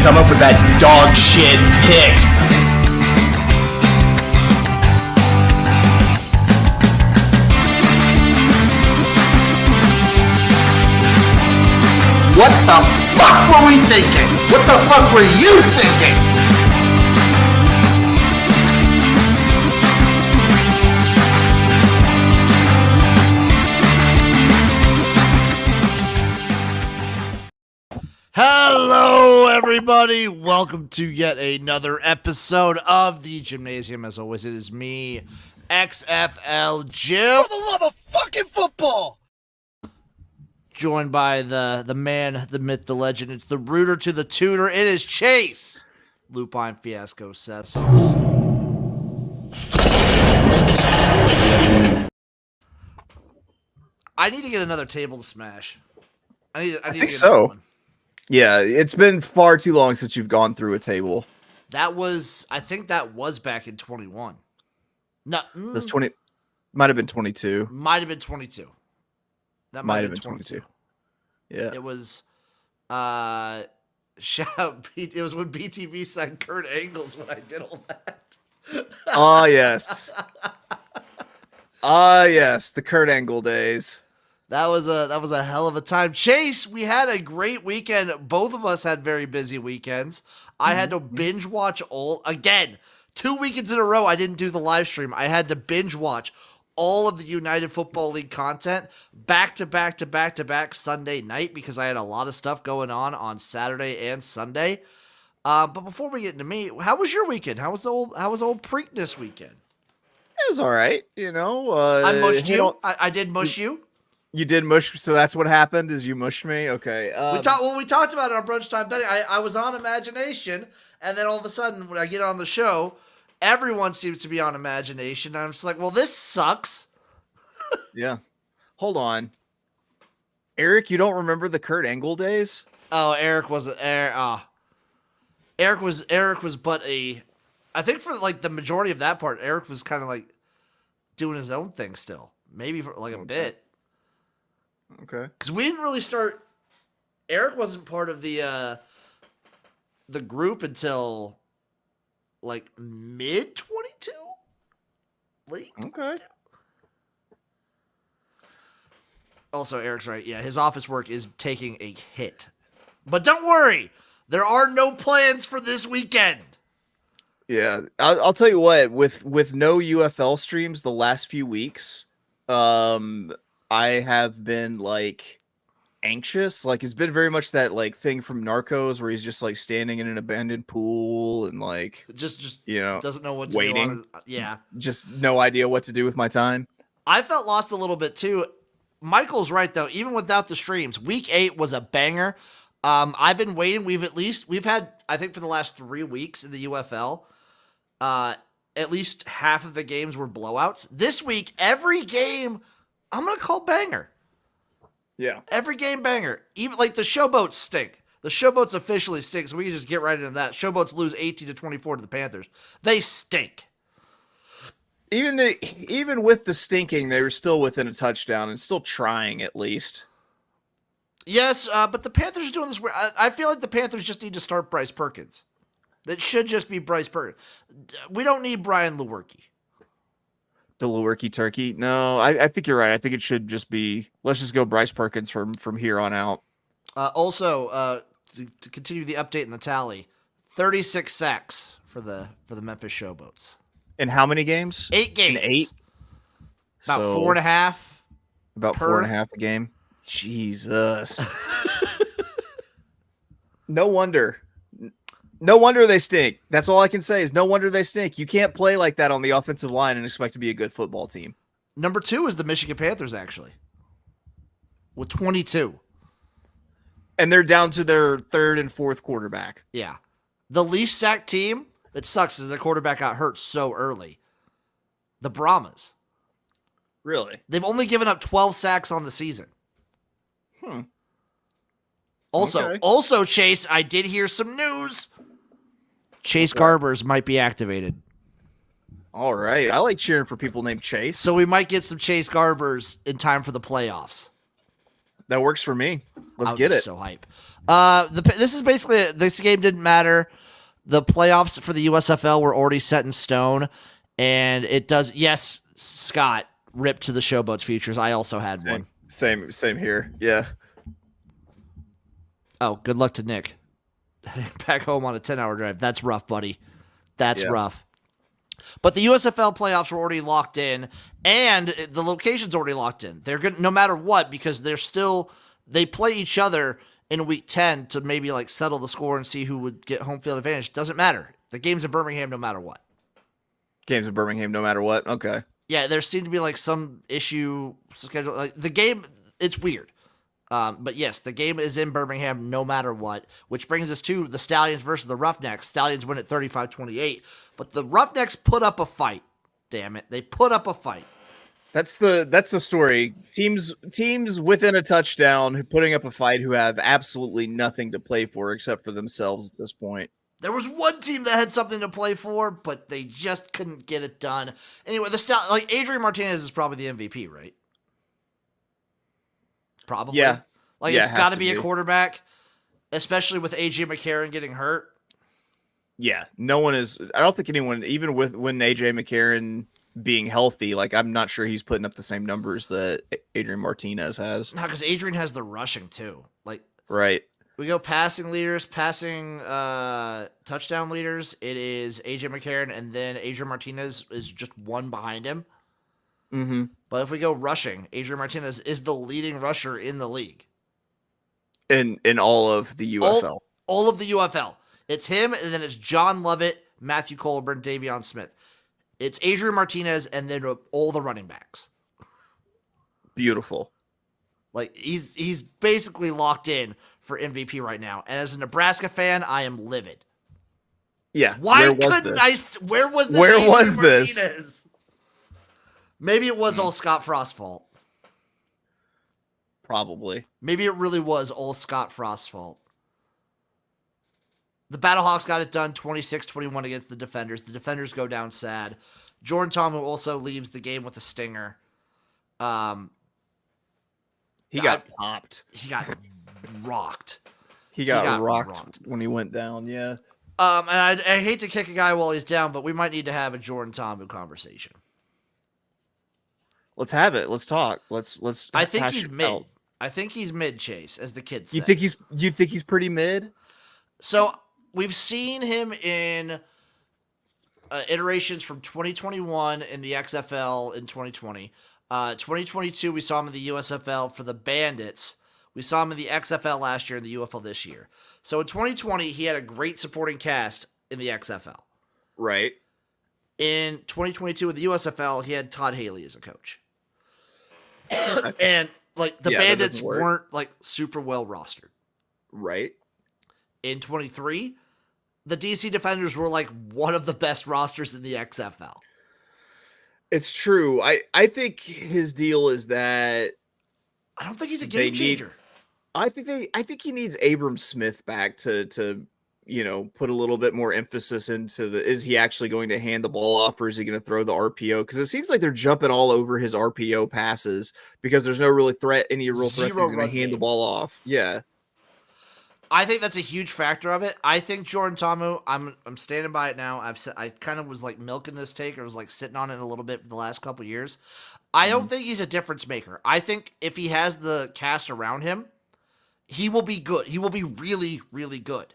come up with that dog shit pick. What the fuck were we thinking? What the fuck were you thinking? Hello, everybody. Welcome to yet another episode of the Jimnasium. As always, it is me, XFL Jim. For the love of fucking football! Joined by the man, the myth, the legend. It's the rooter to the tutor. It is Chase. Lupine Fiasco Sesums. I need to get another table to smash. I need I to think get so. another one. Yeah, it's been far too long since you've gone through a table. I think that was back in 21. No, That's 20. Might have been 22. Might have been 22. That might have been 22. Yeah. It was shout out it was when BTV signed Kurt Angles when I did all that. Ah, yes. Ah, yes, the Kurt Angle days. That was a hell of a time. Chase, we had a great weekend. Both of us had very busy weekends. I had to binge watch 2 weekends in a row. I didn't do the live stream. I had to binge watch all of the United Football League content back to back Sunday night because I had a lot of stuff going on Saturday and Sunday. But before we get into me, how was your weekend? How was old Preakness weekend? It was all right, you know. I mushed you. I did mush you. You did mush, so that's what happened. Is you mushed me? Okay. We talked about it on Brunch Time Betting. I was on Imagination, and then all of a sudden, when I get on the show, everyone seems to be on Imagination. And I'm just like, well, this sucks. Yeah. Hold on, Eric. You don't remember the Kurt Angle days? Oh, Eric was but I think for like the majority of that part, Eric was kind of like doing his own thing still, maybe for like a bit. Okay. Because we didn't really start. Eric wasn't part of the group until like mid 22. Late. Okay. Also, Eric's right. Yeah, his office work is taking a hit. But don't worry, there are no plans for this weekend. Yeah, I'll tell you what. With no UFL streams the last few weeks, I have been like anxious. Like it's been very much that like thing from Narcos where he's just like standing in an abandoned pool and like just you know doesn't know what to waiting. do. Yeah, just no idea what to do with my time. I felt lost a little bit too. Michael's right though. Even without the streams, week 8 was a banger. I've been waiting. We've had I think for the last 3 weeks in the UFL, at least half of the games were blowouts. This week, every game I'm going to call banger. Yeah. Every game banger. Even like the Showboats stink. The Showboats officially stink, so we can just get right into that. Showboats lose 18-24 to the Panthers. They stink. Even with the stinking, they were still within a touchdown and still trying at least. Yes, but the Panthers are doing this weird. I feel like the Panthers just need to start Bryce Perkins. That should just be Bryce Perkins. We don't need Brian Lewerke. The Lewerke turkey? No, I think you're right. I think it should just be, let's just go Bryce Perkins from here on out. Also, to continue the update in the tally, 36 sacks for the Memphis Showboats. In how many games? 8 games. In 8? About So, 4.5. About per. 4.5 a game. Jesus. No wonder. No wonder they stink. That's all I can say is no wonder they stink. You can't play like that on the offensive line and expect to be a good football team. Number 2 is the Michigan Panthers, actually, with 22. And they're down to their 3rd and 4th quarterback. Yeah. The least sacked team, it sucks because their quarterback got hurt so early. The Brahmas. Really? They've only given up 12 sacks on the season. Also, Chase, I did hear some news. Chase Garbers might be activated. All right. I like cheering for people named Chase. So we might get some Chase Garbers in time for the playoffs. That works for me. Let's I'll get it. So hype. This is basically this game didn't matter. The playoffs for the USFL were already set in stone, and it does. Yes, Scott ripped to the Showboats futures. I also had one. Same here. Yeah. Oh, good luck to Nick. Back home on a 10-hour drive. That's rough, buddy. That's rough. But the USFL playoffs were already locked in, and the location's already locked in. They're good no matter what because they play each other in week 10 to maybe like settle the score and see who would get home field advantage. Doesn't matter. The game's in Birmingham no matter what. Games in Birmingham no matter what. Okay. Yeah, there seemed to be like some issue schedule. Like the game, it's weird. But yes, the game is in Birmingham no matter what, which brings us to the Stallions versus the Roughnecks. Stallions win at 35-28, but the Roughnecks put up a fight. Damn it. They put up a fight. That's the story. Teams within a touchdown putting up a fight who have absolutely nothing to play for except for themselves at this point. There was one team that had something to play for, but they just couldn't get it done. Anyway, Adrian Martinez is probably the MVP, right? Probably. Yeah. Like yeah, it's got to be a quarterback, especially with AJ McCarron getting hurt. Yeah, no one is. I don't think anyone, even when AJ McCarron being healthy, like I'm not sure he's putting up the same numbers that Adrian Martinez has. No, because Adrian has the rushing too. Like right. We go passing leaders, passing touchdown leaders. It is AJ McCarron, and then Adrian Martinez is just one behind him. Mm-hmm. But if we go rushing, Adrian Martinez is the leading rusher in the league. In all of the UFL. All of the UFL. It's him, and then it's John Lovett, Matthew Colburn, Davion Smith. It's Adrian Martinez, and then all the running backs. Beautiful. Like, he's basically locked in for MVP right now. And as a Nebraska fan, I am livid. Yeah. Why couldn't I? Where was this? Where was this? Martinez? Maybe it was all Scott Frost's fault. Probably. Maybe it really was all Scott Frost's fault. The Battlehawks got it done 26-21 against the Defenders. The Defenders go down sad. Jordan Tomu also leaves the game with a stinger. He got popped. He got rocked. He got rocked when he went down, yeah. And I hate to kick a guy while he's down, but we might need to have a Jordan Tomu conversation. Let's have it. Let's talk. Let's. I think he's mid. Out. I think he's mid, Chase, as the kids say. You think he's pretty mid? So we've seen him in iterations from 2021 in the XFL in 2020. 2022, we saw him in the USFL for the Bandits. We saw him in the XFL last year and the UFL this year. So in 2020, he had a great supporting cast in the XFL. Right. In 2022 with the USFL, he had Todd Haley as a coach. And like the Bandits weren't like super well rostered. Right. In 23, the DC Defenders were like one of the best rosters in the XFL. It's true. I think his deal is that I don't think he's a game changer. I think he needs Abram Smith back to put a little bit more emphasis into is he actually going to hand the ball off or is he going to throw the RPO? Because it seems like they're jumping all over his RPO passes because there's no really any real threat he's going to hand the ball off. Yeah. I think that's a huge factor of it. I think Jordan Tomu, I'm standing by it now. I kind of was like milking this take or was like sitting on it a little bit for the last couple of years. I don't think he's a difference maker. I think if he has the cast around him, he will be good. He will be really, really good.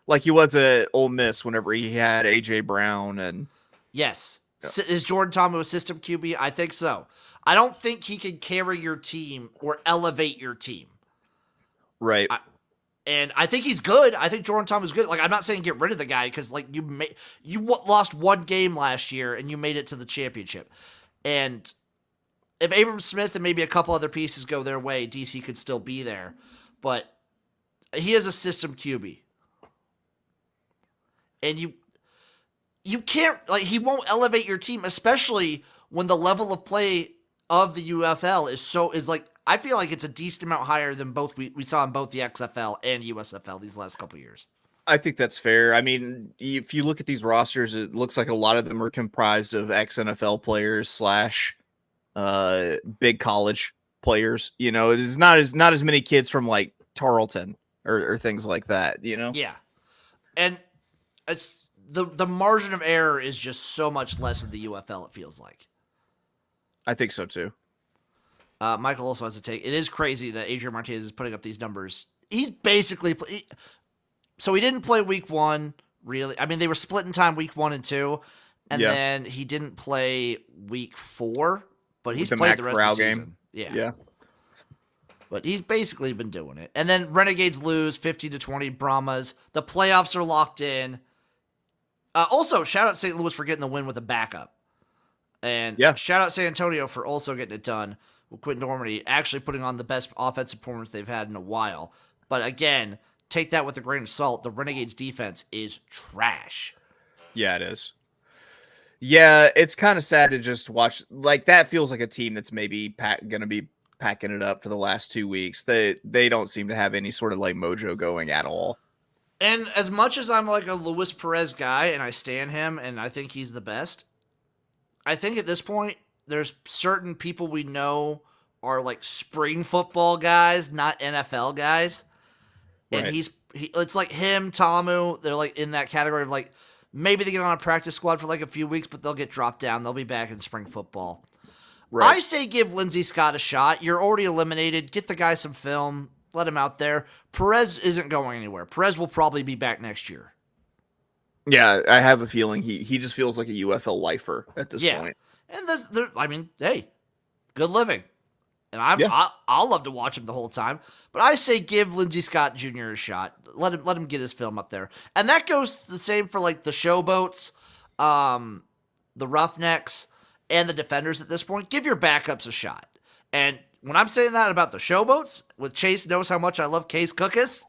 Like he was at Ole Miss whenever he had AJ Brown and yes. Yeah. Is Jordan Tomu a system QB? I think so. I don't think he can carry your team or elevate your team. Right. And I think he's good. I think Jordan Tomu is good. Like I'm not saying get rid of the guy because like you lost one game last year and you made it to the championship. And if Abram Smith and maybe a couple other pieces go their way, DC could still be there. But he is a system QB. And you can't, like, he won't elevate your team, especially when the level of play of the UFL is like, I feel like it's a decent amount higher than both we saw in both the XFL and USFL these last couple of years. I think that's fair. I mean, if you look at these rosters, it looks like a lot of them are comprised of ex-NFL players / big college players. You know, there's not as many kids from like Tarleton or things like that. You know. Yeah, and it's the margin of error is just so much less in the UFL. It feels like. I think so too. Michael also has a take. It is crazy that Adrian Martinez is putting up these numbers. He's basically so he didn't play week 1. Really, I mean they were split in time week 1 and 2, and then he didn't play week 4. But he's played the rest of the season. Yeah. But he's basically been doing it. And then Renegades lose 50-20 Brahmas. The playoffs are locked in. Also, shout out St. Louis for getting the win with a backup. And shout out San Antonio for also getting it done with Quentin Dormady actually putting on the best offensive performance they've had in a while. But again, take that with a grain of salt. The Renegades defense is trash. Yeah, it is. Yeah, it's kind of sad to just watch. Like, that feels like a team that's maybe going to be packing it up for the last 2 weeks. They don't seem to have any sort of, like, mojo going at all. And as much as I'm, like, a Luis Perez guy, and I stan him, and I think he's the best, I think at this point, there's certain people we know are, like, spring football guys, not NFL guys. And Right. it's like him, Tamu, they're, like, in that category of, like, maybe they get on a practice squad for like a few weeks, but they'll get dropped down. They'll be back in spring football. Right. I say give Lindsey Scott a shot. You're already eliminated. Get the guy some film. Let him out there. Perez isn't going anywhere. Perez will probably be back next year. Yeah, I have a feeling he just feels like a UFL lifer at this point. And I mean, hey, good living. And I'll love to watch him the whole time. But I say give Lindsey Scott Jr. a shot. Let him get his film up there. And that goes the same for like the Showboats, the Roughnecks, and the Defenders at this point. Give your backups a shot. And when I'm saying that about the Showboats, with Chase knows how much I love Case Cookus.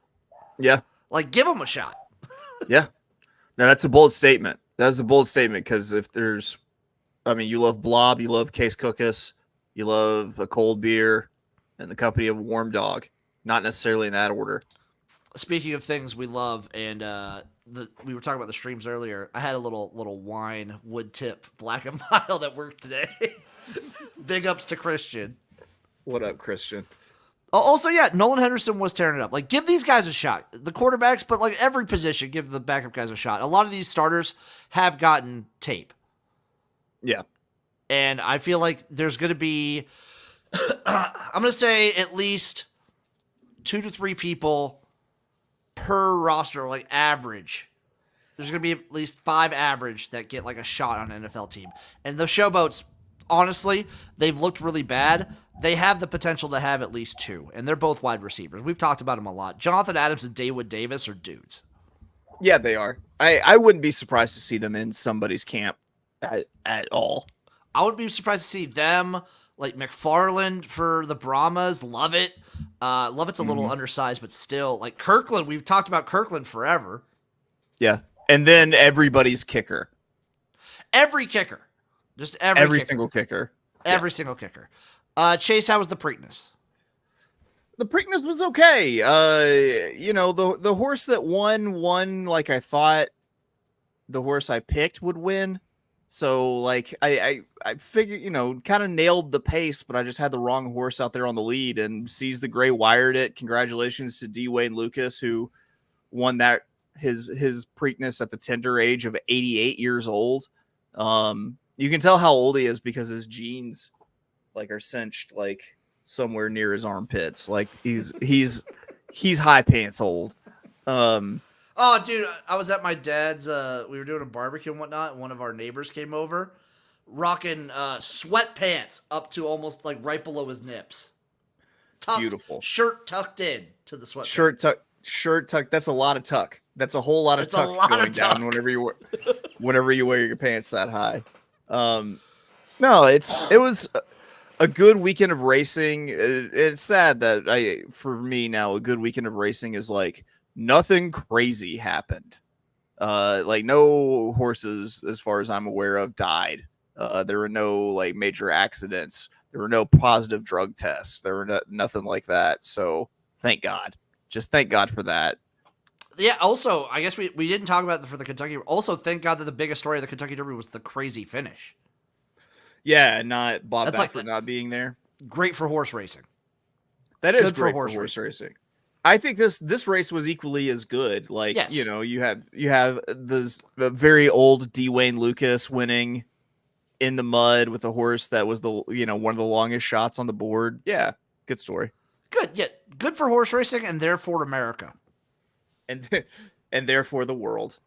Yeah. Like, give him a shot. Yeah. No, that's a bold statement. That's a bold statement because if there's, I mean, you love Blob, you love Case Cookus, you love a cold beer and the company of a warm dog. Not necessarily in that order. Speaking of things we love, and we were talking about the streams earlier. I had a little wine wood tip black and mild at work today. Big ups to Christian. What up, Christian? Also, yeah, Nolan Henderson was tearing it up. Like, give these guys a shot. The quarterbacks, but like every position, give the backup guys a shot. A lot of these starters have gotten tape. Yeah. And I feel like there's going to be, I'm going to say at least 2 to 3 people per roster, like average. There's going to be at least 5 average that get like a shot on an NFL team. And the Showboats, honestly, they've looked really bad. They have the potential to have at least 2, and they're both wide receivers. We've talked about them a lot. Jonathan Adams and Dawood Davis are dudes. Yeah, they are. I wouldn't be surprised to see them in somebody's camp at all. I would be surprised to see them, like McFarland for the Brahmas. Lovett. Lovett's a little undersized, but still. Like Kirkland, we've talked about Kirkland forever. Yeah. And then everybody's kicker. Every kicker. Just every single kicker. Every single kicker. Chase, how was the Preakness? The Preakness was okay. You know, the horse that won like I thought the horse I picked would win. So like I figured, you know, kind of nailed the pace, but I just had the wrong horse out there on the lead, and Sees the Gray wired it. Congratulations to D. Wayne Lucas, who won that his Preakness at the tender age of 88 years old. You can tell how old he is because his jeans like are cinched like somewhere near his armpits. Like he's high pants old. Oh, dude, I was at my dad's. We were doing a barbecue and whatnot. And one of our neighbors came over, rocking sweatpants up to almost like right below his nips. Tucked, beautiful shirt tucked in to the sweatpants. Shirt tuck. That's a lot of tuck. That's a whole lot of tuck going down whenever you wear your pants that high. No, it was a good weekend of racing. It's sad that for me now, a good weekend of racing is like nothing crazy happened. Like no horses, as far as I'm aware of, died. There were no like major accidents. There were no positive drug tests. There were nothing like that. So thank God. Just thank God for that. Yeah. Also, I guess we didn't talk about for the Kentucky. Also, thank God that the biggest story of the Kentucky Derby was the crazy finish. Yeah, not Bob Baffert not being there. great for horse racing. That is Good for great for horse racing. I think this race was equally as good. Like, Yes. you have this very old Dwayne Lucas winning in the mud with a horse that was one of the longest shots on the board. Yeah, good story. Good, yeah, good for horse racing and therefore America. And therefore the world.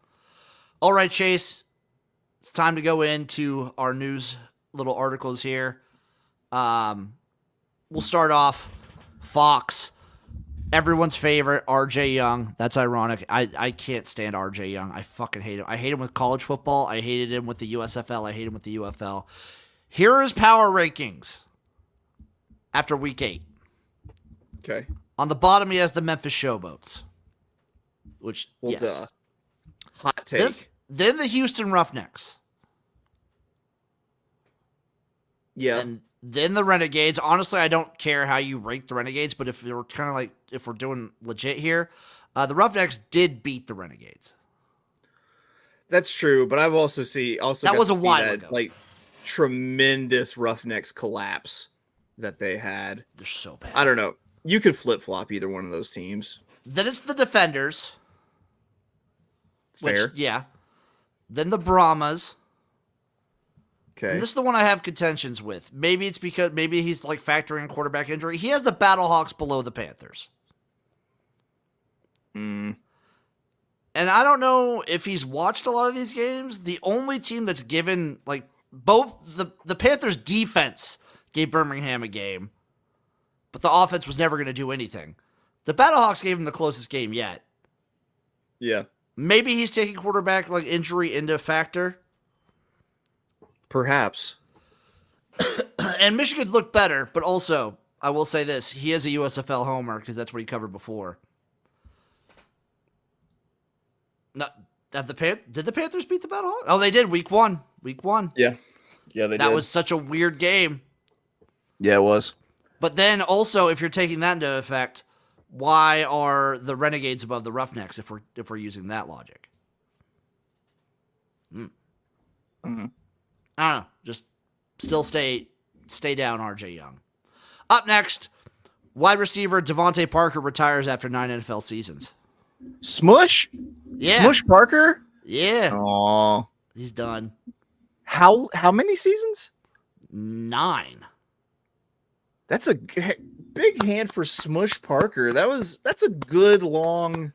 All right, Chase, it's time to go into our news little articles here. We'll start off Fox. Everyone's favorite, RJ Young. That's ironic. I can't stand RJ Young. I fucking hate him. I hate him with college football. I hated him with the USFL. I hate him with the UFL. Here are his power rankings after week 8. Okay. On the bottom, he has the Memphis Showboats. Which, Well, yes. duh. Hot take. Then the Houston Roughnecks. Yeah. And then the Renegades. Honestly, I don't care how you rank the Renegades, but if we're kind of like, if we're doing legit here, the Roughnecks did beat the Renegades. That's true, but I've also That was a while ago. Like tremendous Roughnecks collapse that they had. They're so bad. I don't know. You could flip-flop either one of those teams. Then it's the Defenders. Fair. Which, yeah. Then the Brahmas. Okay. And this is the one I have contentions with. Maybe it's because he's like factoring quarterback injury. He has the Battlehawks below the Panthers. Mm. And I don't know if he's watched a lot of these games. The only team that's given, like, both the Panthers defense gave Birmingham a game, but the offense was never going to do anything. The Battlehawks gave him the closest game yet. Yeah. Maybe he's taking quarterback like injury into factor. Perhaps. And Michigan's looked better, but also, I will say this, he is a USFL homer because that's what he covered before. Did the Panthers beat the Battlehawks? Oh, they did, week 1. Week 1. Yeah. Yeah, they did. That was such a weird game. Yeah, it was. But then also, if you're taking that into effect, why are the Renegades above the Roughnecks if we're using that logic? Mm-hmm. I don't know. Just still stay down, RJ Young. Up next, wide receiver Devontae Parker retires after 9 NFL seasons. Smush? Yeah. Smush Parker? Yeah. Aw. He's done. How many seasons? 9. That's a big hand for Smush Parker. That's a good long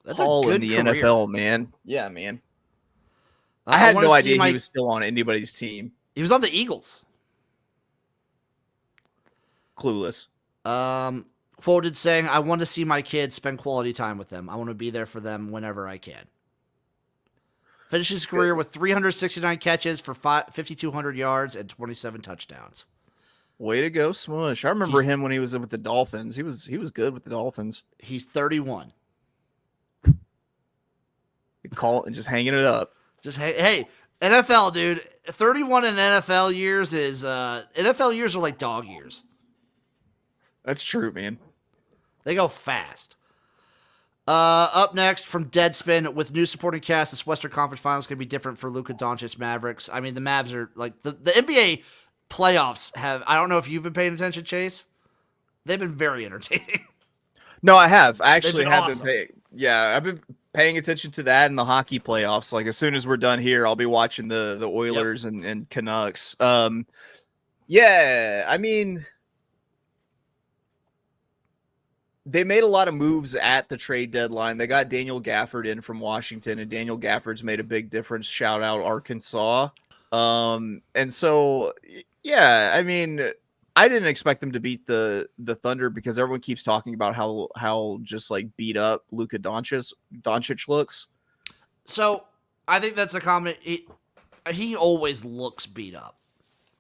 haul in the career. NFL, man. Yeah, man. I I had wanna no see idea he was still on anybody's team. He was on the Eagles. Clueless. Quoted saying, "I want to see my kids, spend quality time with them. I want to be there for them whenever I can." Finished his career with 369 catches for 5,200 yards and 27 touchdowns. Way to go, Smush. I remember him when he was with the Dolphins. He was good with the Dolphins. He's 31. Just hanging it up. Just hey, NFL dude, 31 in NFL years is NFL years are like dog years. That's true, man. They go fast. Up next from Deadspin with new supporting cast, this Western Conference Finals can be different for Luka Doncic Mavericks. I mean, the Mavs are like the NBA playoffs have. I don't know if you've been paying attention, Chase. They've been very entertaining. No, I have. I actually have awesome. been paying. Yeah, I've been paying attention to that and the hockey playoffs. Like as soon as we're done here, I'll be watching the Oilers and Canucks. Yeah, I mean, they made a lot of moves at the trade deadline. They got Daniel Gafford in from Washington, and Daniel Gafford's made a big difference. Shout out Arkansas. And so, yeah, I mean, I didn't expect them to beat the Thunder because everyone keeps talking about how just like beat up Luka Doncic looks. So I think that's a comment. He always looks beat up,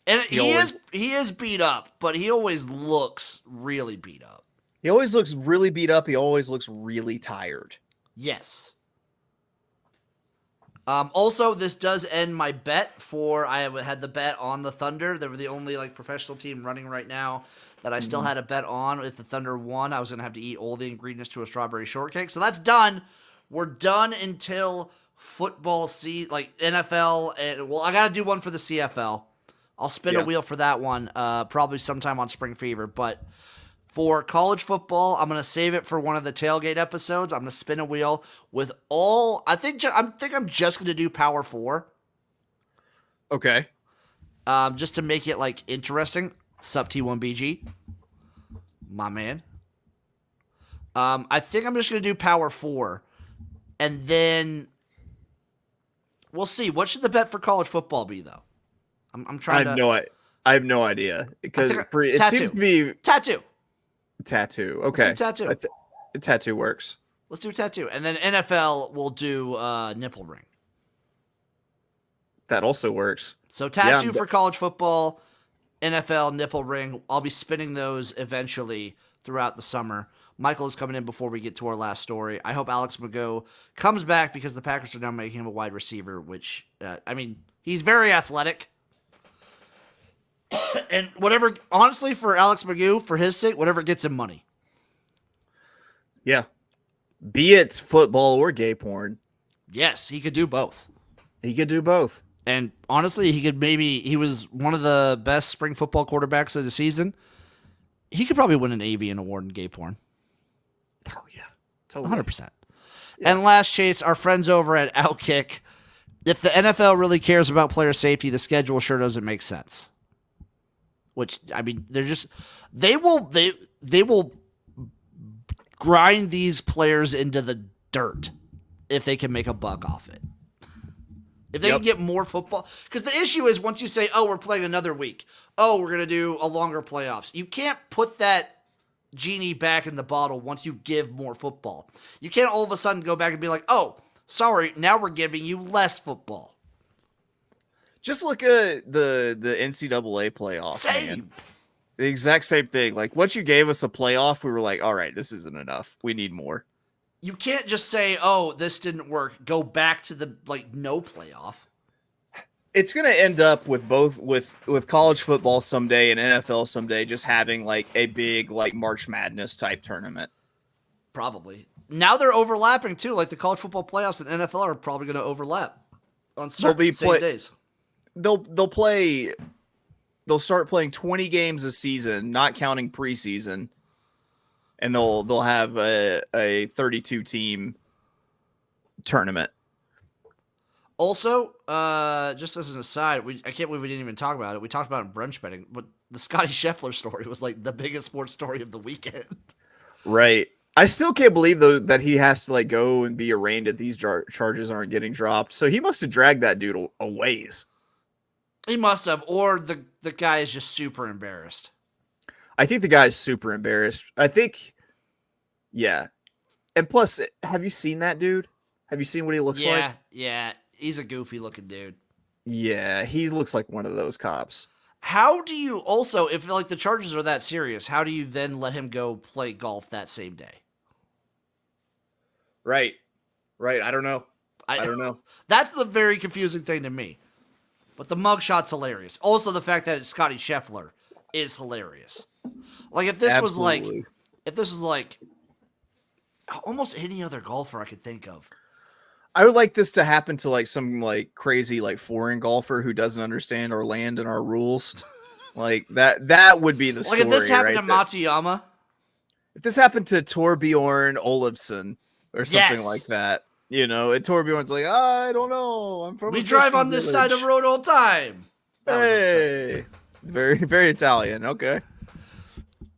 and he is beat up, but he always looks really beat up. He always looks really beat up. He always looks really tired. Yes. Also, this does end my bet I had the bet on the Thunder. They were the only like professional team running right now that I still had a bet on. If the Thunder won, I was going to have to eat all the ingredients to a strawberry shortcake. So that's done. We're done until football season, like NFL. And well, I got to do one for the CFL. I'll spin a wheel for that one, probably sometime on Spring Fever. But for college football, I'm going to save it for one of the tailgate episodes. I'm going to spin a wheel with all. I think I'm just going to do Power 4. Okay. Just to make it like interesting. Sup T1BG, my man. I think I'm just going to do Power 4. And then we'll see. What should the bet for college football be, though? I'm trying to. I have no idea because it seems to be tattoo. Okay, Let's do tattoo. Tattoo works. Let's do tattoo, and then NFL will do nipple ring. That also works. So tattoo for college football, NFL nipple ring. I'll be spinning those eventually throughout the summer. Michael is coming in before we get to our last story. I hope Alex Mago comes back because the Packers are now making him a wide receiver, which, he's very athletic. And whatever, honestly, for Alex Magoo, for his sake, whatever gets him money. Yeah. Be it football or gay porn. Yes, he could do both. He could do both. And honestly, he was one of the best spring football quarterbacks of the season. He could probably win an avian award in gay porn. Oh, yeah. Totally. 100%. Yeah. And last, Chase, our friends over at Outkick. If the NFL really cares about player safety, the schedule sure doesn't make sense. Which, they will grind these players into the dirt if they can make a buck off it. If they can get more football. Because the issue is once you say, we're playing another week. We're going to do a longer playoffs. You can't put that genie back in the bottle once you give more football. You can't all of a sudden go back and be like, sorry, now we're giving you less football. Just look at the NCAA playoff. Same. Man. The exact same thing. Like, once you gave us a playoff, we were like, all right, this isn't enough. We need more. You can't just say, this didn't work. Go back to the, no playoff. It's going to end up with both with college football someday and NFL someday just having, a big, March Madness type tournament. Probably. Now they're overlapping, too. Like, the college football playoffs and NFL are probably going to overlap on certain same days. They'll start playing 20 games a season, not counting preseason, and they'll have a 32 team tournament. Also, just as an aside, I can't believe we didn't even talk about it. We talked about it in brunch betting, but the Scotty Scheffler story was the biggest sports story of the weekend. Right. I still can't believe though that he has to go and be arraigned if these charges aren't getting dropped. So he must have dragged that dude a ways. He must have, or the guy is just super embarrassed. I think the guy is super embarrassed. I think, yeah. And plus, have you seen that dude? Have you seen what he looks like? Yeah. He's a goofy looking dude. Yeah, he looks like one of those cops. How do you also, if the charges are that serious, how do you then let him go play golf that same day? Right. I don't know. I don't know. That's the very confusing thing to me. But the mugshot's hilarious. Also, the fact that it's Scotty Scheffler is hilarious. If this was almost any other golfer I could think of. I would like this to happen to some crazy foreign golfer who doesn't understand or land in our rules. That would be the story. If this happened to there. Matsuyama. If this happened to Torbjorn Olufsen or something like that. And Torbjorn's I don't know. I'm from. We drive on this side of the road all the time. Hey, very, very Italian. Okay.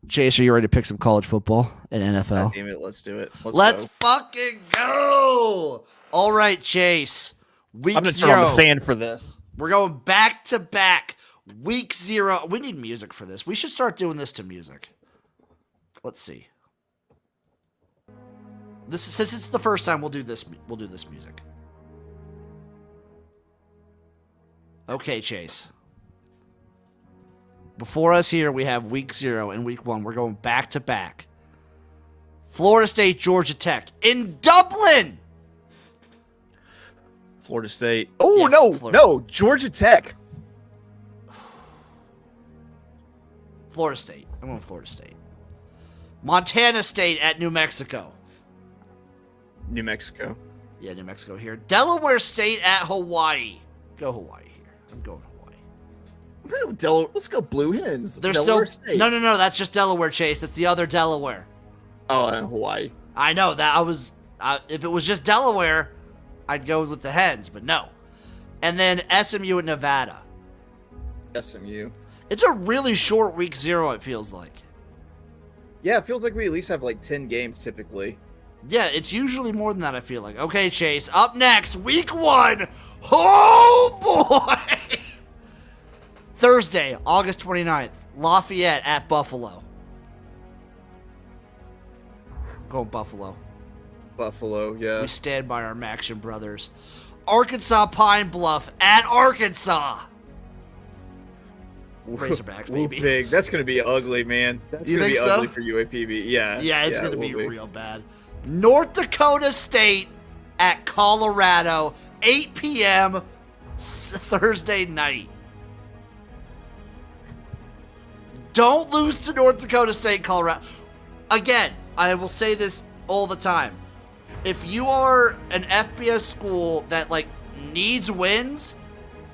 Chase, are you ready to pick some college football and NFL? God damn it, let's do it. Let's fucking go. All right, Chase. Week I'm gonna 0. turn on the fan for this. We're going back to back. Week 0. We need music for this. We should start doing this to music. Let's see. Since it's the first time, we'll do this music. Okay, Chase. Before us here, we have week 0 and week 1. We're going back to back. Florida State, Georgia Tech in Dublin. Florida State. Oh, yeah, no, Georgia Tech. Florida State. I'm going Florida State. Montana State at New Mexico. New Mexico. Yeah, New Mexico here. Delaware State at Hawaii. Go Hawaii here. I'm going Hawaii. Let's go Blue Hens. They're Delaware still State. no. That's just Delaware, Chase. That's the other Delaware. Oh, and Hawaii. I know that I was. If it was just Delaware, I'd go with the Hens, but no. And then SMU at Nevada. SMU. It's a really short week 0. It feels like. Yeah, it feels like we at least have like 10 games typically. Yeah, it's usually more than that. I feel like. Okay, Chase. Up next, week 1. Oh boy. Thursday, August 29th, Lafayette at Buffalo. Going Buffalo. Buffalo, yeah. We stand by our Maction brothers. Arkansas Pine Bluff at Arkansas. Razorbacks, Woo baby. pig. That's going to be ugly, man. That's You going to be think so? ugly for UAPB. Yeah. Yeah, it's going to it be will real bad. North Dakota State at Colorado, 8 p.m. Thursday night. Don't lose to North Dakota State, Colorado. Again, I will say this all the time. If you are an FBS school that like needs wins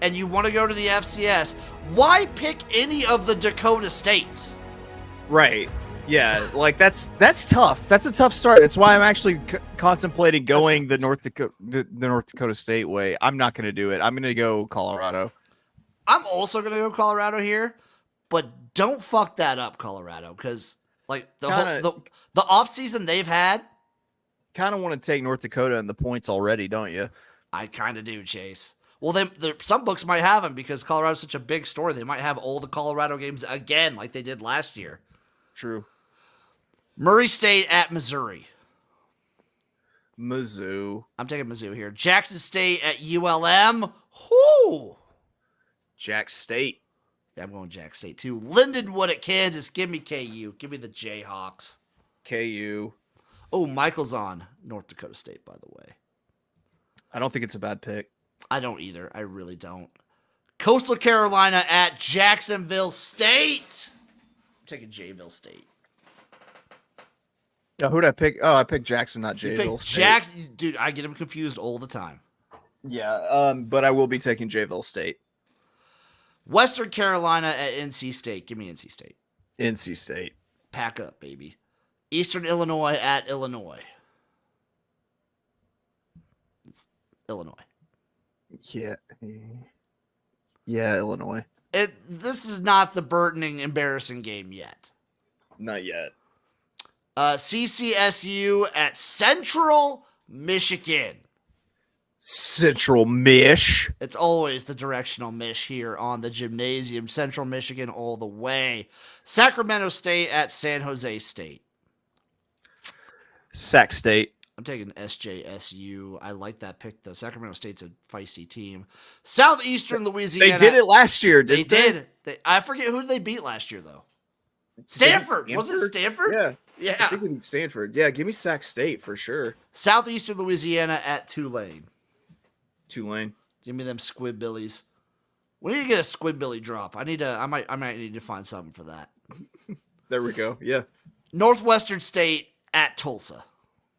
and you want to go to the FCS, why pick any of the Dakota states? Right. Yeah, like that's tough. That's a tough start. That's why I'm actually contemplating going the North Dakota State way. I'm not going to do it. I'm going to go Colorado. I'm also going to go Colorado here, but don't fuck that up, Colorado, because like the offseason they've had. Kind of want to take North Dakota and the points already, don't you? I kind of do, Chase. Well, some books might have them because Colorado's such a big story. They might have all the Colorado games again like they did last year. True. Murray State at Missouri. Mizzou. I'm taking Mizzou here. Jackson State at ULM. Whoo! Jack State. Yeah, I'm going Jack State too. Lindenwood at Kansas. Give me KU. Give me the Jayhawks. KU. Oh, Michael's on North Dakota State, by the way. I don't think it's a bad pick. I don't either. I really don't. Coastal Carolina at Jacksonville State. I'm taking Jayville State. Who'd I pick? Oh, I picked Jackson, not Jayville State. Jackson, dude, I get them confused all the time. Yeah, but I will be taking Jayville State. Western Carolina at NC State. Give me NC State. NC State. Pack up, baby. Eastern Illinois at Illinois. It's Illinois. Yeah. Yeah, Illinois. This is not the burdening, embarrassing game yet. Not yet. CCSU at Central Michigan. Central Mich. It's always the directional Mich here on the Jimnasium. Central Michigan all the way. Sacramento State at San Jose State. Sac State. I'm taking SJSU. I like that pick, though. Sacramento State's a feisty team. Southeastern Louisiana. They did it last year, didn't they? They did. I forget who they beat last year, though. Stanford. Was it Stanford? Yeah. Yeah. I think they beat Stanford. Yeah, give me Sac State for sure. Southeastern Louisiana at Tulane. Tulane. Give me them Squidbillies. We need to get a Squidbilly drop. I might need to find something for that. There we go. Yeah. Northwestern State at Tulsa.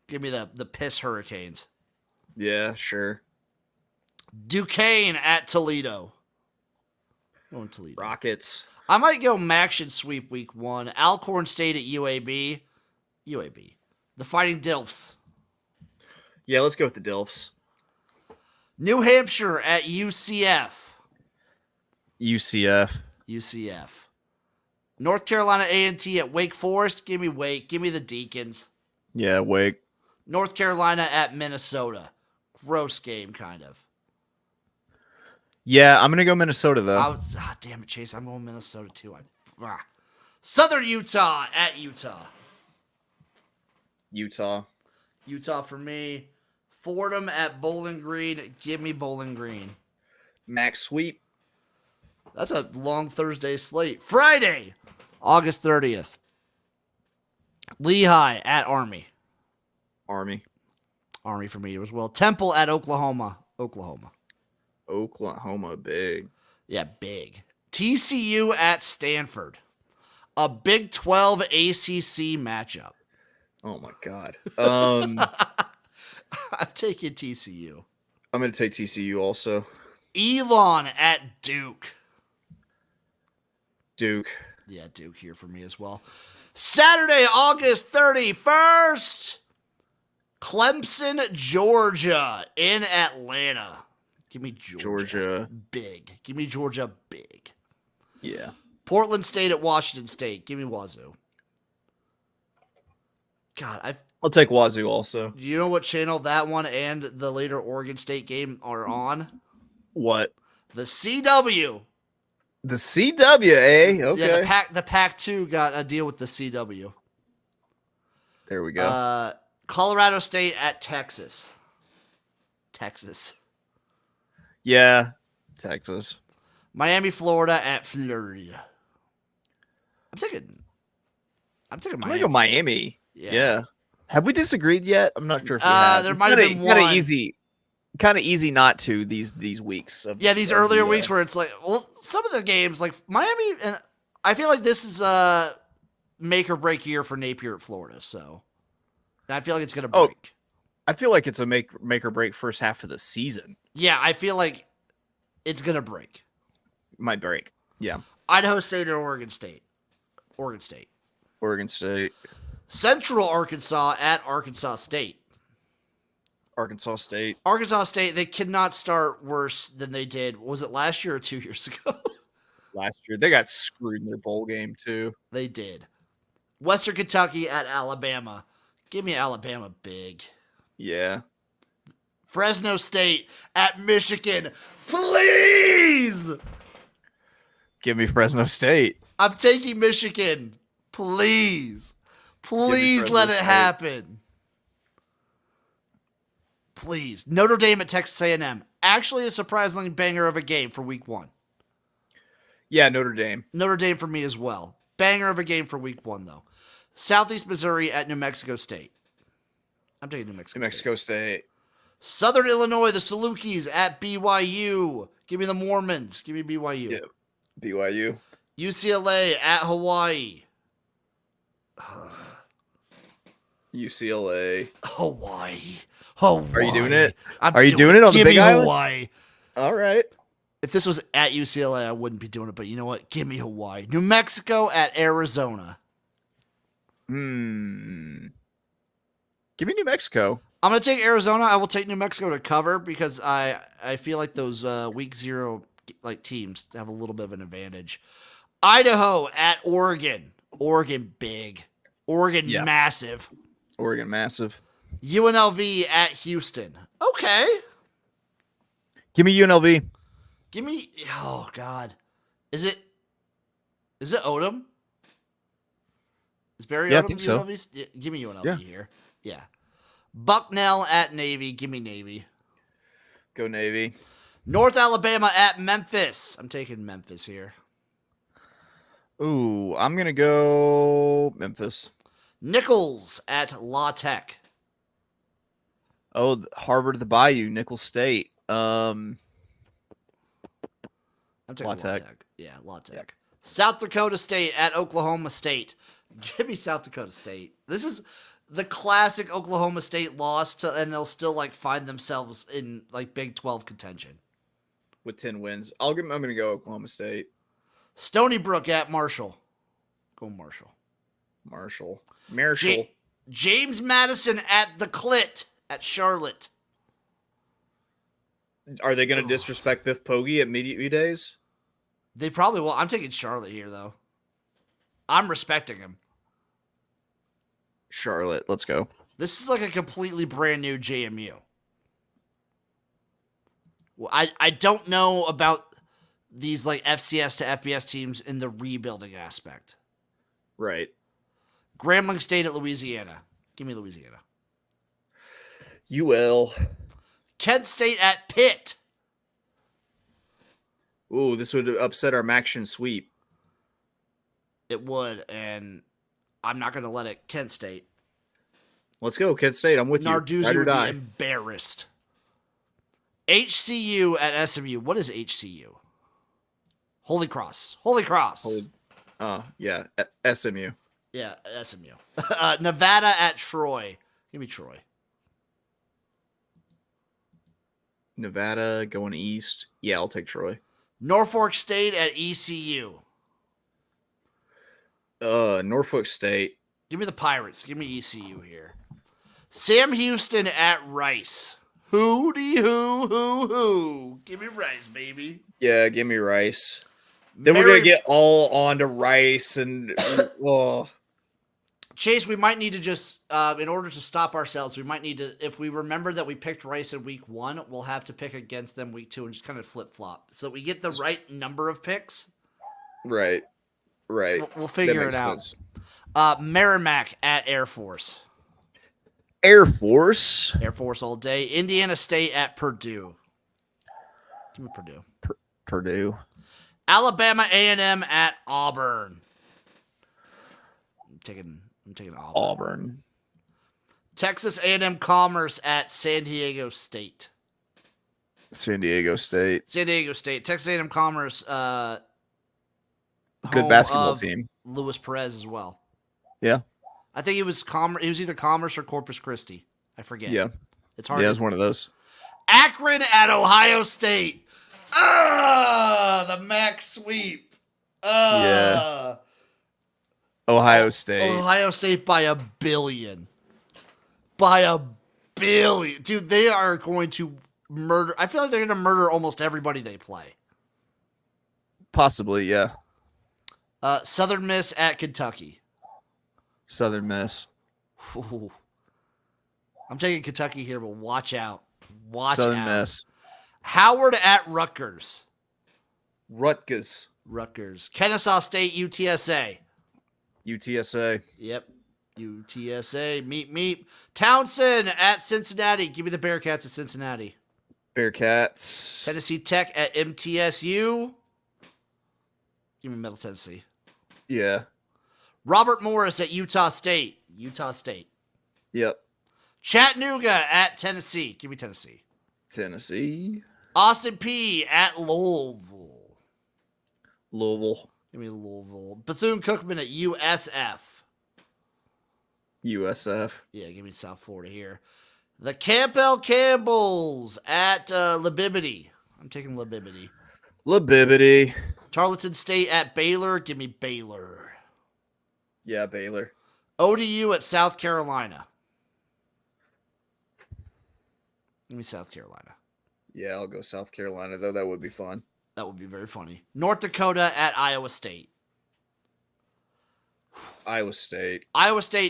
Give me the piss Hurricanes. Yeah, sure. Duquesne at Toledo. Going Toledo. Rockets. I might go Maction sweep week 1. Alcorn State at UAB. UAB. The Fighting Dilfs. Yeah, let's go with the Dilfs. New Hampshire at UCF. UCF. UCF. North Carolina A&T at Wake Forest. Give me Wake. Give me the Deacons. Yeah, Wake. North Carolina at Minnesota. Gross game, kind of. Yeah, I'm going to go Minnesota, though. Damn it, Chase. I'm going Minnesota, too. Southern Utah at Utah. Utah. Utah for me. Fordham at Bowling Green. Give me Bowling Green. Max sweep. That's a long Thursday slate. Friday, August 30th. Lehigh at Army. Army. Army for me as well. Temple at Oklahoma. Oklahoma, big. Yeah, big. TCU at Stanford. A Big 12 ACC matchup. Oh, my God. I'm taking TCU. I'm going to take TCU also. Elon at Duke. Duke. Yeah, Duke here for me as well. Saturday, August 31st, Clemson, Georgia in Atlanta. Give me Georgia. Big. Give me Georgia big. Yeah. Portland State at Washington State. Give me Wazoo. God, I'll take Wazoo also. do you know what channel that one and the later Oregon State game are on? What? The CW. The CW, eh? Okay. Yeah, the Pac-2 got a deal with the CW. There we go. Colorado State at Texas. Yeah, Texas. Miami, Florida at Florida. I'm taking Miami. I'm gonna go Miami. Yeah. Have we disagreed yet? I'm not sure if we have. There might have been one. Kind of easy not to these weeks. These earlier weeks where it's like, well, some of the games like Miami, and I feel like this is a make or break year for Napier at Florida. So, and I feel like it's gonna break. I feel like it's a make or break first half of the season. Yeah, I feel like it's gonna break. Might break. Yeah. Idaho State and Oregon State. Oregon State. Central Arkansas at Arkansas State. Arkansas State, they cannot start worse than they did. Was it last year or 2 years ago? Last year. They got screwed in their bowl game, too. They did. Western Kentucky at Alabama. Give me Alabama big. Yeah. Fresno State at Michigan. Please! Give me Fresno State. I'm taking Michigan. Please. Please let it happen. Please. Notre Dame at Texas A&M. Actually a surprisingly banger of a game for week 1. Yeah, Notre Dame. Notre Dame for me as well. Banger of a game for week 1, though. Southeast Missouri at New Mexico State. I'm taking New Mexico State. Southern Illinois, the Salukis at BYU. Give me the Mormons. Give me BYU. Yeah, BYU. UCLA at Hawaii. UCLA. Hawaii. Are you doing it? Are you doing it on the Big Island? Hawaii. All right. If this was at UCLA, I wouldn't be doing it, but you know what? Give me Hawaii. New Mexico at Arizona. Give me New Mexico. I'm going to take Arizona. I will take New Mexico to cover because I feel like those week 0 like teams have a little bit of an advantage. Idaho at Oregon. Oregon big. Oregon massive. Oregon massive. UNLV at Houston. Okay. Give me UNLV. Give me, oh God. Is it Odom? Is Barry Odom? I think so. UNLV's? Yeah, give me UNLV here. Yeah. Bucknell at Navy. Give me Navy. Go Navy. North Alabama at Memphis. I'm taking Memphis here. Ooh, I'm going to go Memphis. Nichols at La Tech. Oh, Harvard the Bayou, Nicholls State. I'm taking La Tech. Yeah, La Tech. Yep. South Dakota State at Oklahoma State. Give me South Dakota State. This is the classic Oklahoma State loss and they'll still like find themselves in like Big 12 contention with 10 wins. I'm going to go Oklahoma State. Stony Brook at Marshall. Go Marshall. James Madison at the Clit at Charlotte. Are they going to disrespect Biff Poggi at Media Days? They probably will. I'm taking Charlotte here, though. I'm respecting him. Charlotte, let's go. This is like a completely brand new JMU. Well, I don't know about these like FCS to FBS teams in the rebuilding aspect. Right. Grambling State at Louisiana. Give me Louisiana. UL. Kent State at Pitt. Ooh, this would upset our Maction sweep. It would, and I'm not going to let it. Kent State. Let's go, Kent State. I'm with you. Narduzzi would be embarrassed. HCU at SMU. What is HCU? Holy Cross. Yeah, SMU. Yeah, SMU. Nevada at Troy. Give me Troy. Nevada going east. Yeah, I'll take Troy. Norfolk State at ECU. Norfolk State. Give me the Pirates. Give me ECU here. Sam Houston at Rice. Who. Give me Rice, baby. Yeah, give me Rice. Then we're gonna get all on to Rice and Chase, we might need to just, in order to stop ourselves, we might need to, if we remember that we picked Rice in week 1, we'll have to pick against them week 2 and just kind of flip-flop. So we get the right number of picks. Right. We'll figure it out. Sense. Merrimack at Air Force. Air Force all day. Indiana State at Purdue. Give me Purdue. Purdue. Alabama A&M at Auburn. I'm taking Auburn. Texas A&M Commerce at San Diego State. San Diego State. Texas A&M Commerce. Good basketball team. Luis Perez as well. Yeah. I think it was either Commerce or Corpus Christi. I forget. Yeah. It's hard. Yeah, it was one of those. Akron at Ohio State. The MAC sweep. Yeah. Ohio State. Ohio State by a billion. Dude, they are going to murder. I feel like they're going to murder almost everybody they play. Possibly, yeah. Southern Miss at Kentucky. Southern Miss. Ooh. I'm taking Kentucky here, but watch out. Southern Miss. Howard at Rutgers. Rutgers. Kennesaw State, UTSA. UTSA. Yep. UTSA. Meet. Townsend at Cincinnati. Give me the Bearcats at Cincinnati. Bearcats. Tennessee Tech at MTSU. Give me Middle Tennessee. Yeah. Robert Morris at Utah State. Yep. Chattanooga at Tennessee. Give me Tennessee. Austin P at Louisville. Give me Louisville. Bethune-Cookman at USF. Yeah, give me South Florida here. The Campbell Campbells at Libibity. I'm taking Libibity. Tarleton State at Baylor. Give me Baylor. Yeah, Baylor. ODU at South Carolina. Give me South Carolina. Yeah, I'll go South Carolina, though. That would be fun. That would be very funny. North Dakota at Iowa State. Iowa State,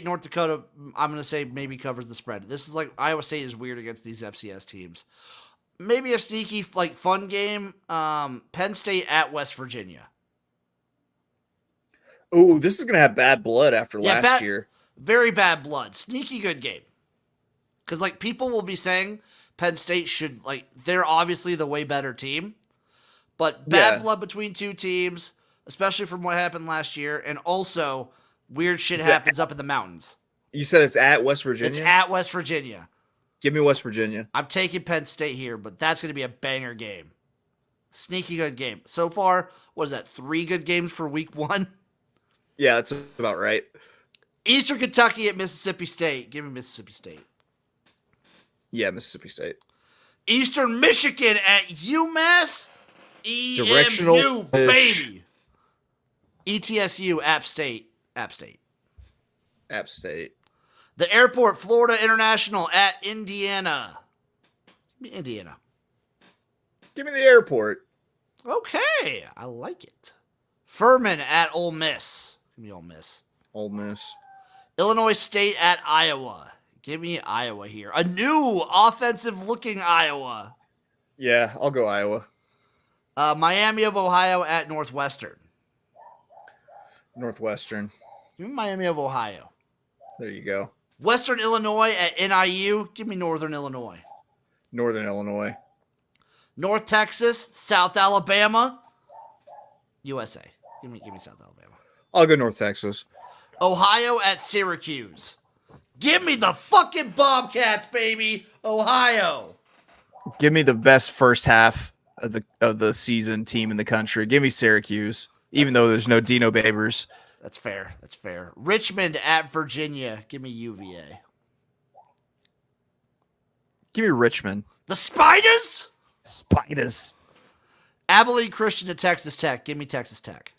North Dakota, I'm going to say maybe covers the spread. This is like, Iowa State is weird against these FCS teams. Maybe a sneaky, fun game. Penn State at West Virginia. Oh, this is going to have bad blood after last year. Very bad blood. Sneaky good game. Because, people will be saying Penn State should, they're obviously the way better team. But bad blood between two teams, especially from what happened last year. And also, weird shit happens up in the mountains. You said it's at West Virginia? It's at West Virginia. Give me West Virginia. I'm taking Penn State here, but that's going to be a banger game. Sneaky good game. So far, what is that, 3 good games for week 1? Yeah, that's about right. Eastern Kentucky at Mississippi State. Give me Mississippi State. Yeah, Mississippi State. Eastern Michigan at UMass. Directional baby. ETSU, App State. The Airport, Florida International at Indiana. Give me Indiana. Give me the Airport. Okay, I like it. Furman at Ole Miss. Give me Ole Miss. Illinois State at Iowa. Give me Iowa here. A new offensive-looking Iowa. Yeah, I'll go Iowa. Miami of Ohio at Northwestern. Give me Miami of Ohio. There you go. Western Illinois at NIU. Give me Northern Illinois. North Texas, South Alabama, USA. Give me South Alabama. I'll go North Texas. Ohio at Syracuse. Give me the fucking Bobcats, baby. Ohio. Give me the best first half of the season team in the country. Give me Syracuse, even though there's no Dino Babers. That's fair. Richmond at Virginia. Give me UVA. Give me Richmond. The Spiders? Spiders. Abilene Christian at Texas Tech. Give me Texas Tech.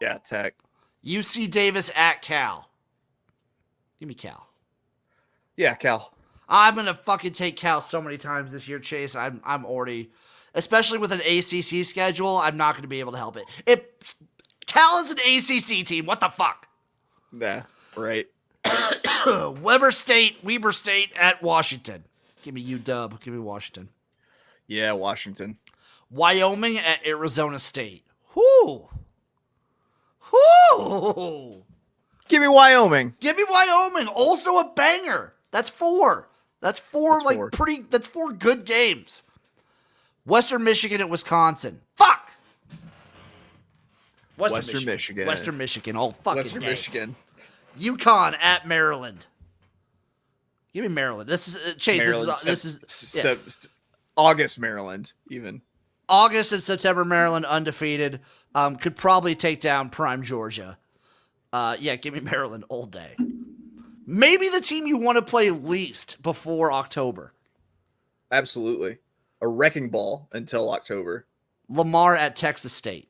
Yeah, Tech. UC Davis at Cal. Give me Cal. Yeah, Cal. I'm gonna fucking take Cal so many times this year, Chase. I'm already, especially with an ACC schedule, I'm not gonna be able to help it. If Cal is an ACC team, what the fuck? Yeah, right. Weber State at Washington. Give me UW. Give me Washington. Yeah, Washington. Wyoming at Arizona State. Whoo. Whoo. Give me Wyoming. Give me Wyoming. Also a banger. That's four. That's four good games. Western Michigan at Wisconsin. Fuck. Western Michigan. Western Michigan. All fucking Western day. Michigan. UConn at Maryland. Give me Maryland. This is Chase. Maryland, This is August, Maryland, even. August and September, Maryland undefeated. Could probably take down Prime Georgia. Give me Maryland all day. Maybe the team you want to play least before October. Absolutely. A wrecking ball until October. Lamar at Texas State.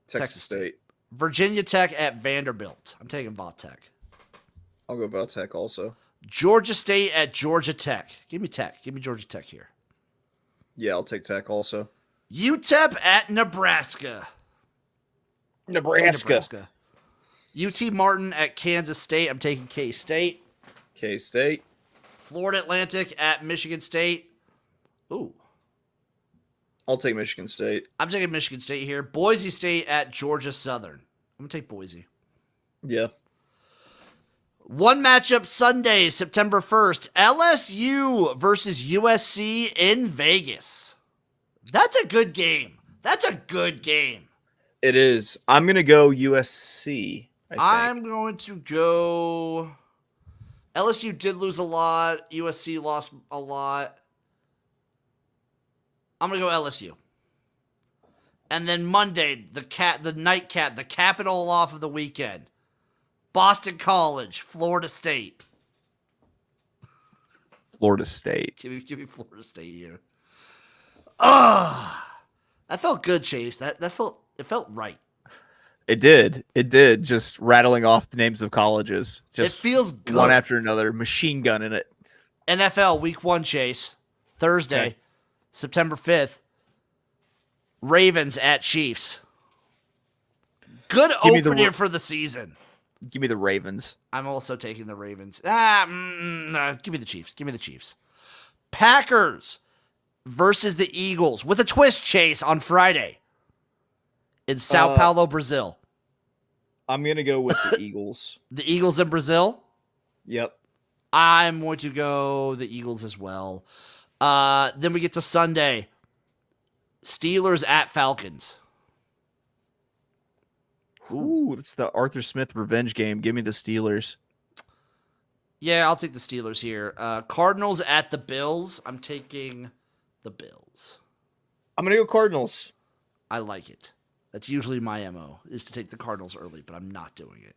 Texas State. Virginia Tech at Vanderbilt. I'm taking Tech. I'll go Tech also. Georgia State at Georgia Tech. Give me Tech. Give me Georgia Tech here. Yeah, I'll take Tech also. UTEP at Nebraska. Nebraska. UT Martin at Kansas State. I'm taking K-State. K-State. Florida Atlantic at Michigan State. Ooh. I'll take Michigan State. I'm taking Michigan State here. Boise State at Georgia Southern. I'm going to take Boise. Yeah. One matchup Sunday, September 1st. LSU versus USC in Vegas. That's a good game. It is. I'm going to go USC, I think. I'm going to go... LSU did lose a lot. USC lost a lot. I'm going to go LSU. And then Monday, the nightcap, the capital off of the weekend. Boston College, Florida State. Florida State. Give me Florida State here. That felt good, Chase. It felt right. It did. Just rattling off the names of colleges. Just it feels good. One after another. Machine gun in it. NFL Week 1, Chase. Thursday, okay. September 5th. Ravens at Chiefs. Good opener for the season. Give me the Ravens. I'm also taking the Ravens. No, give me the Chiefs. Give me the Chiefs. Packers versus the Eagles with a twist, Chase, on Friday in Sao Paulo, Brazil. I'm going to go with the Eagles. The Eagles in Brazil? Yep. I'm going to go the Eagles as well. Then we get to Sunday. Steelers at Falcons. Ooh, that's the Arthur Smith revenge game. Give me the Steelers. Yeah, I'll take the Steelers here. Cardinals at the Bills. I'm taking the Bills. I'm going to go Cardinals. I like it. That's usually my MO, is to take the Cardinals early, but I'm not doing it.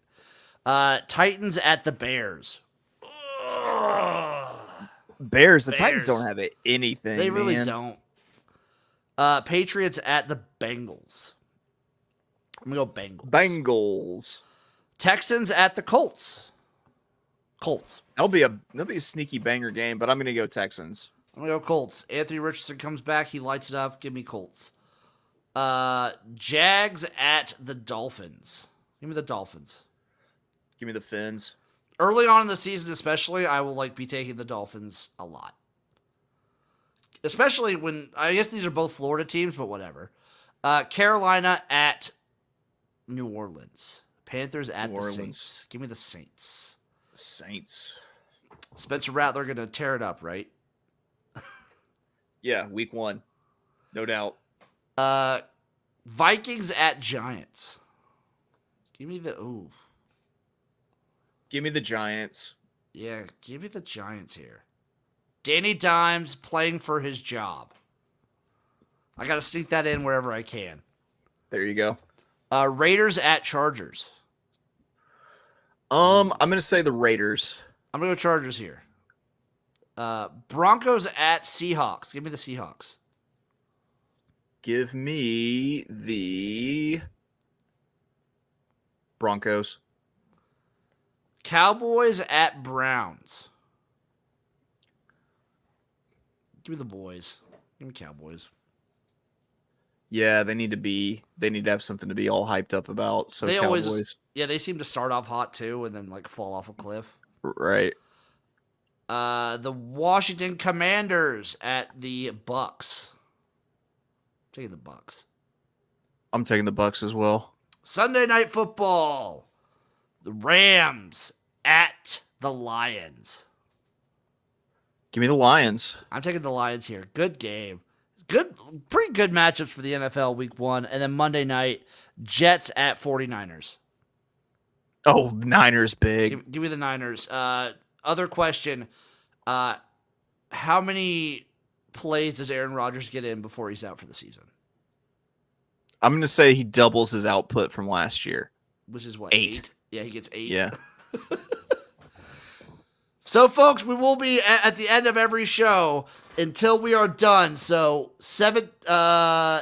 Titans at the Bears. Bears. The Titans don't have anything. They really don't. Patriots at the Bengals. I'm going to go Bengals. Bengals. Texans at the Colts. Colts. That'll be a sneaky banger game, but I'm going to go Texans. I'm going to go Colts. Anthony Richardson comes back. He lights it up. Give me Colts. Jags at the Dolphins. Give me the Dolphins. Give me the Fins. Early on in the season especially, I will be taking the Dolphins a lot. Especially when, I guess these are both Florida teams, but whatever. Carolina at New Orleans. Panthers at the Saints. Give me the Saints. Saints. Spencer Rattler going to tear it up, right? Yeah, week 1. No doubt. Vikings at Giants. Give me the Give me the Giants. Yeah, give me the Giants here. Danny Dimes playing for his job. I got to sneak that in wherever I can. There you go. Raiders at Chargers. I'm going to say the Raiders. I'm going to go Chargers here. Broncos at Seahawks. Give me the Seahawks. Give me the Broncos. Cowboys at Browns. Give me the boys. Give me Cowboys. Yeah, they need to have something to be all hyped up about. So They Cowboys. always, they seem to start off hot too and then like fall off a cliff. Right. The Washington Commanders at the Bucks. Taking the Bucks. I'm taking the Bucks as well. Sunday Night Football. The Rams at the Lions. Give me the Lions. I'm taking the Lions here. Good game. Pretty good matchups for the NFL week 1. And then Monday night, Jets at 49ers. Oh, Niners big. Give me the Niners. Other question. How many plays does Aaron Rodgers get in before he's out for the season? I'm going to say he doubles his output from last year. Which is what? 8? Yeah, he gets 8. Yeah. So, folks, we will be at the end of every show until we are done. So,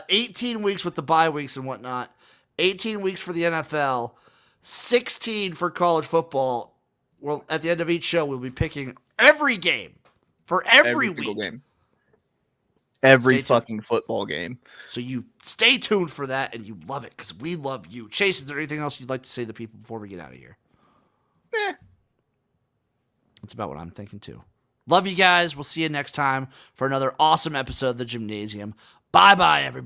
18 weeks with the bye weeks and whatnot. 18 weeks for the NFL. 16 for college football. Well, at the end of each show, we'll be picking every game for every week. Game. Every fucking football game. So you stay tuned for that, and you love it because we love you. Chase, is there anything else you'd like to say to people before we get out of here? That's about what I'm thinking, too. Love you guys. We'll see you next time for another awesome episode of the Jimnasium. Bye-bye, everybody.